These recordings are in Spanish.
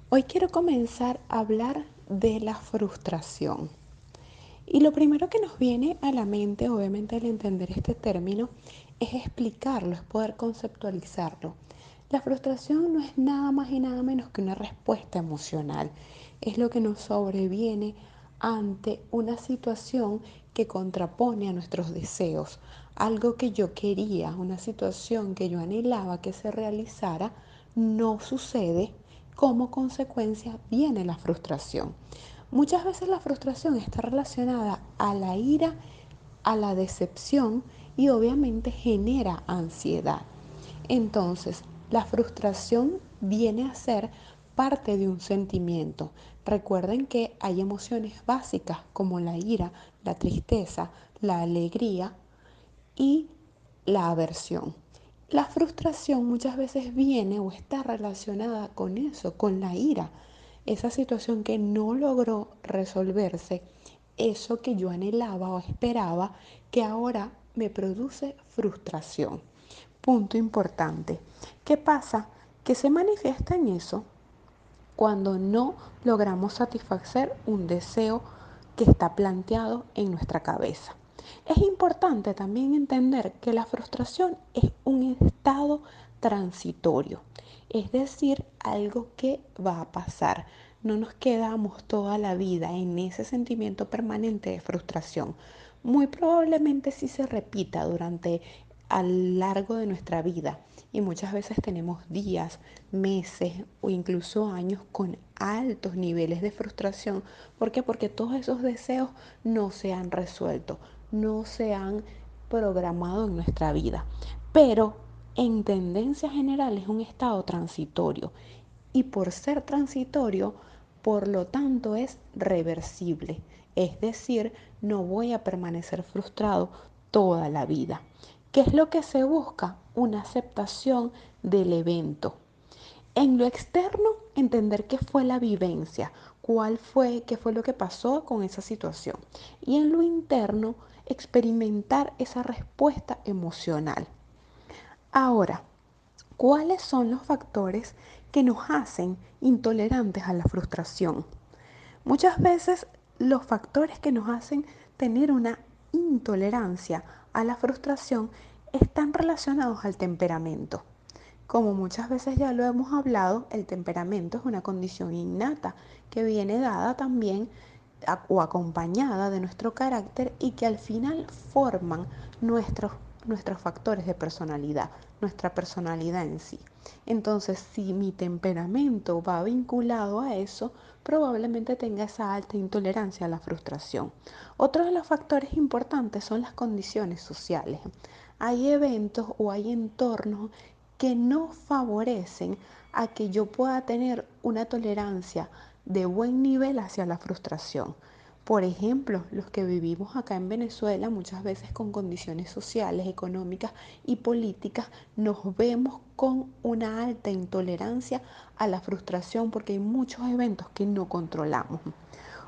Hoy quiero comenzar a hablar de la frustración. Y lo primero que nos viene a la mente, obviamente al entender este término, es explicarlo, es poder conceptualizarlo. La frustración no es nada más y nada menos que una respuesta emocional. Es lo que nos sobreviene ante una situación que contrapone a nuestros deseos. Algo que yo quería, una situación que yo anhelaba que se realizara, no sucede. Como consecuencia viene la frustración. Muchas veces la frustración está relacionada a la ira, a la decepción y obviamente genera ansiedad. Entonces, la frustración viene a ser parte de un sentimiento. Recuerden que hay emociones básicas como la ira, la tristeza, la alegría y la aversión. La frustración muchas veces viene o está relacionada con eso, con la ira, esa situación que no logró resolverse, eso que yo anhelaba o esperaba, que ahora me produce frustración. Punto importante. ¿Qué pasa? Que se manifiesta en eso cuando no logramos satisfacer un deseo que está planteado en nuestra cabeza. Es importante también entender que la frustración es un estado transitorio, es decir, algo que va a pasar. No nos quedamos toda la vida en ese sentimiento permanente de frustración. Muy probablemente sí se repita durante a lo largo de nuestra vida y muchas veces tenemos días, meses o incluso años con altos niveles de frustración. ¿Por qué? Porque todos esos deseos no se han resuelto, no se han programado en nuestra vida. Pero en tendencia general es un estado transitorio y por ser transitorio, por lo tanto es reversible. Es decir, no voy a permanecer frustrado toda la vida. ¿Qué es lo que se busca? Una aceptación del evento. En lo externo, entender qué fue la vivencia, qué fue lo que pasó con esa situación. Y en lo interno, experimentar esa respuesta emocional. Ahora, ¿cuáles son los factores que nos hacen intolerantes a la frustración? Muchas veces los factores que nos hacen tener una intolerancia a la frustración están relacionados al temperamento. Como muchas veces ya lo hemos hablado, el temperamento es una condición innata que viene dada también o acompañada de nuestro carácter y que al final forman nuestros, nuestros factores de personalidad, nuestra personalidad en sí. Entonces, si mi temperamento va vinculado a eso, probablemente tenga esa alta intolerancia a la frustración. Otro de los factores importantes son las condiciones sociales. Hay eventos o hay entornos que no favorecen a que yo pueda tener una tolerancia de buen nivel hacia la frustración. Por ejemplo, los que vivimos acá en Venezuela, muchas veces con condiciones sociales, económicas y políticas, nos vemos con una alta intolerancia a la frustración porque hay muchos eventos que no controlamos.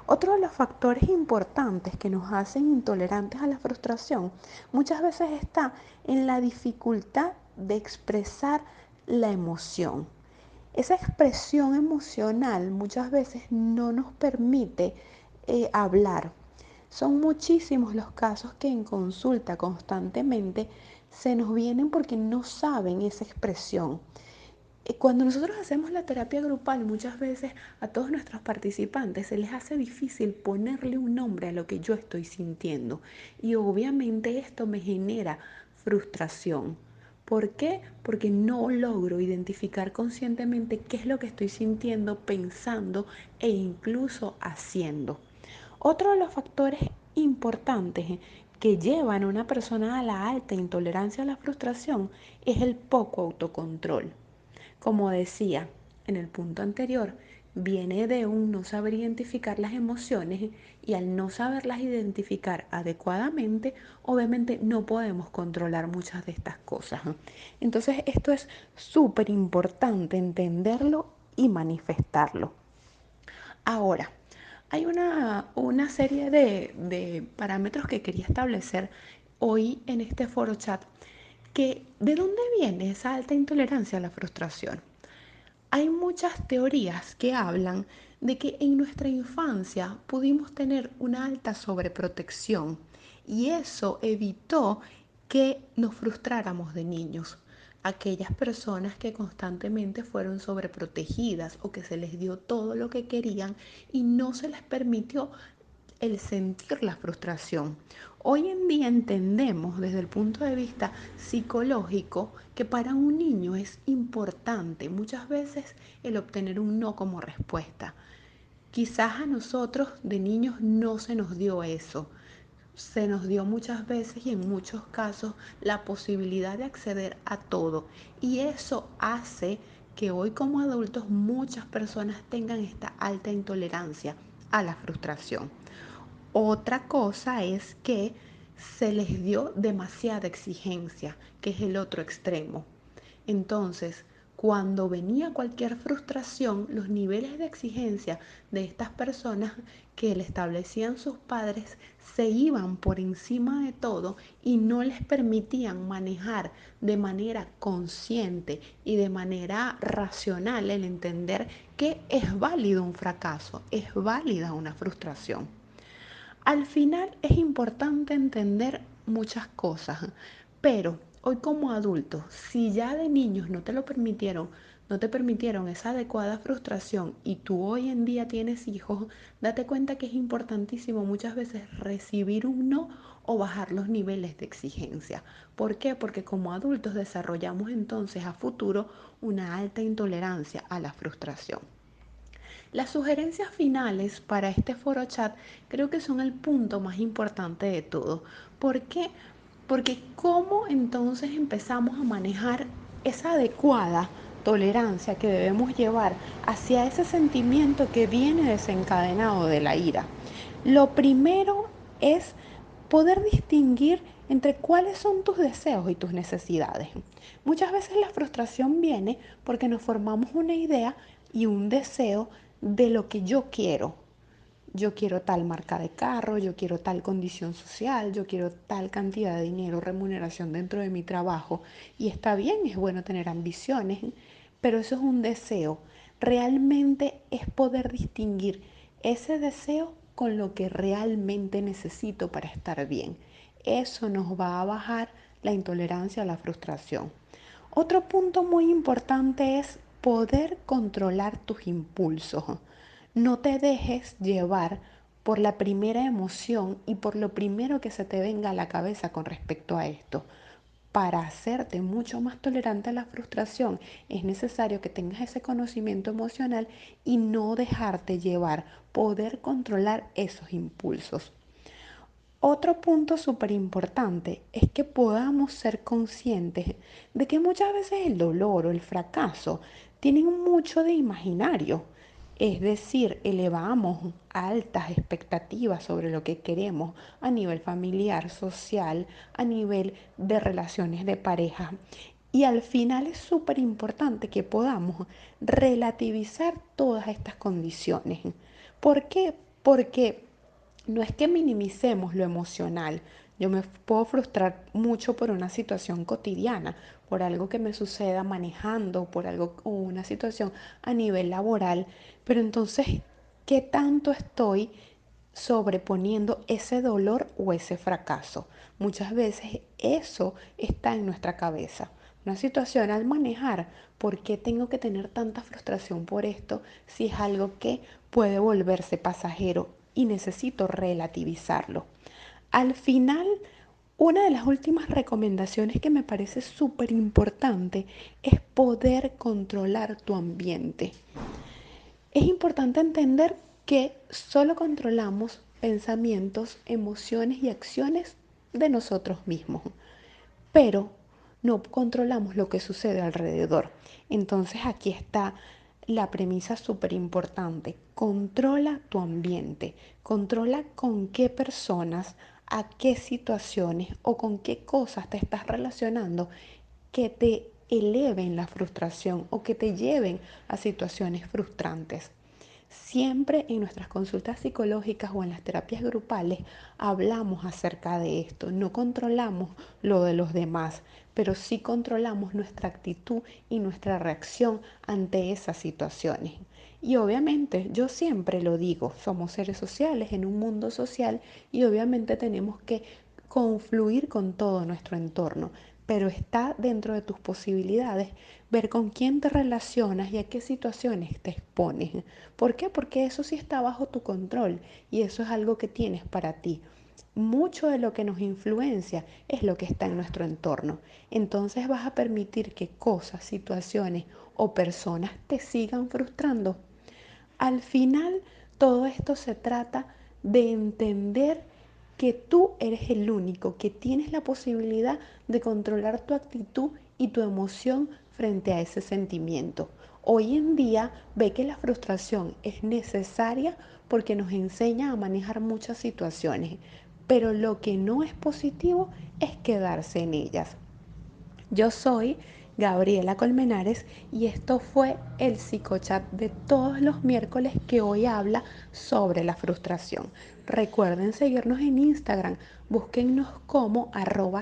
Otro de los factores importantes que nos hacen intolerantes a la frustración muchas veces está en la dificultad de expresar la emoción. Esa expresión emocional muchas veces no nos permite hablar. Son muchísimos los casos que en consulta constantemente se nos vienen porque no saben esa expresión. Cuando nosotros hacemos la terapia grupal, muchas veces a todos nuestros participantes se les hace difícil ponerle un nombre a lo que yo estoy sintiendo. Y obviamente esto me genera frustración. ¿Por qué? Porque no logro identificar conscientemente qué es lo que estoy sintiendo, pensando e incluso haciendo. Otro de los factores importantes que llevan a una persona a la alta intolerancia a la frustración es el poco autocontrol. Como decía en el punto anterior, viene de un no saber identificar las emociones y al no saberlas identificar adecuadamente, obviamente no podemos controlar muchas de estas cosas. Entonces esto es súper importante entenderlo y manifestarlo. Ahora, hay una serie de parámetros que quería establecer hoy en este foro chat que ¿de dónde viene esa alta intolerancia a la frustración? Hay muchas teorías que hablan de que en nuestra infancia pudimos tener una alta sobreprotección y eso evitó que nos frustráramos de niños. Aquellas personas que constantemente fueron sobreprotegidas o que se les dio todo lo que querían y no se les permitió el sentir la frustración. Hoy en día entendemos desde el punto de vista psicológico que para un niño es importante muchas veces el obtener un no como respuesta. Quizás a nosotros de niños no se nos dio eso. Se nos dio muchas veces y en muchos casos la posibilidad de acceder a todo. Y eso hace que hoy como adultos muchas personas tengan esta alta intolerancia a la frustración. Otra cosa es que se les dio demasiada exigencia, que es el otro extremo. Entonces, cuando venía cualquier frustración, los niveles de exigencia de estas personas que le establecían sus padres se iban por encima de todo y no les permitían manejar de manera consciente y de manera racional el entender que es válido un fracaso, es válida una frustración. Al final es importante entender muchas cosas, pero hoy como adultos, si ya de niños no te lo permitieron, no te permitieron esa adecuada frustración y tú hoy en día tienes hijos, date cuenta que es importantísimo muchas veces recibir un no o bajar los niveles de exigencia. ¿Por qué? Porque como adultos desarrollamos entonces a futuro una alta intolerancia a la frustración. Las sugerencias finales para este foro chat creo que son el punto más importante de todo. ¿Por qué? Porque cómo entonces empezamos a manejar esa adecuada tolerancia que debemos llevar hacia ese sentimiento que viene desencadenado de la ira. Lo primero es poder distinguir entre cuáles son tus deseos y tus necesidades. Muchas veces la frustración viene porque nos formamos una idea y un deseo de lo que yo quiero. Yo quiero tal marca de carro, yo quiero tal condición social, yo quiero tal cantidad de dinero, remuneración dentro de mi trabajo. Y está bien, es bueno tener ambiciones, pero eso es un deseo. Realmente es poder distinguir ese deseo con lo que realmente necesito para estar bien. Eso nos va a bajar la intolerancia a la frustración. Otro punto muy importante es poder controlar tus impulsos. No te dejes llevar por la primera emoción y por lo primero que se te venga a la cabeza con respecto a esto. Para hacerte mucho más tolerante a la frustración es necesario que tengas ese conocimiento emocional y no dejarte llevar, poder controlar esos impulsos. Otro punto súper importante es que podamos ser conscientes de que muchas veces el dolor o el fracaso tienen mucho de imaginario. Es decir, elevamos altas expectativas sobre lo que queremos a nivel familiar, social, a nivel de relaciones de pareja. Y al final es súper importante que podamos relativizar todas estas condiciones. ¿Por qué? Porque no es que minimicemos lo emocional. Yo me puedo frustrar mucho por una situación cotidiana, por algo que me suceda manejando, por algo o una situación a nivel laboral, pero entonces, ¿qué tanto estoy sobreponiendo ese dolor o ese fracaso? Muchas veces eso está en nuestra cabeza. Una situación al manejar, ¿por qué tengo que tener tanta frustración por esto si es algo que puede volverse pasajero y necesito relativizarlo? Al final, una de las últimas recomendaciones que me parece súper importante es poder controlar tu ambiente. Es importante entender que solo controlamos pensamientos, emociones y acciones de nosotros mismos, pero no controlamos lo que sucede alrededor. Entonces aquí está la premisa súper importante. Controla tu ambiente, controla con qué personas, a qué situaciones o con qué cosas te estás relacionando que te eleven la frustración o que te lleven a situaciones frustrantes. Siempre en nuestras consultas psicológicas o en las terapias grupales hablamos acerca de esto. No controlamos lo de los demás, pero sí controlamos nuestra actitud y nuestra reacción ante esas situaciones. Y obviamente, yo siempre lo digo, somos seres sociales en un mundo social y obviamente tenemos que confluir con todo nuestro entorno, pero está dentro de tus posibilidades ver con quién te relacionas y a qué situaciones te expones. ¿Por qué? Porque eso sí está bajo tu control y eso es algo que tienes para ti. Mucho de lo que nos influencia es lo que está en nuestro entorno. Entonces vas a permitir que cosas, situaciones o personas te sigan frustrando. Al final, todo esto se trata de entender que tú eres el único, que tienes la posibilidad de controlar tu actitud y tu emoción frente a ese sentimiento. Hoy en día ve que la frustración es necesaria porque nos enseña a manejar muchas situaciones, pero lo que no es positivo es quedarse en ellas. Yo soy Gabriela Colmenares y esto fue el psicochat de todos los miércoles que hoy habla sobre la frustración. Recuerden seguirnos en Instagram, búsquennos como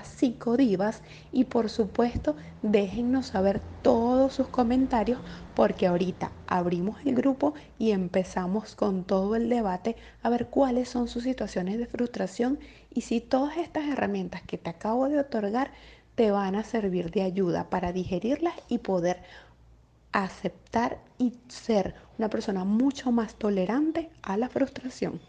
@psicodivas y por supuesto déjennos saber todos sus comentarios porque ahorita abrimos el grupo y empezamos con todo el debate a ver cuáles son sus situaciones de frustración y si todas estas herramientas que te acabo de otorgar te van a servir de ayuda para digerirlas y poder aceptar y ser una persona mucho más tolerante a la frustración.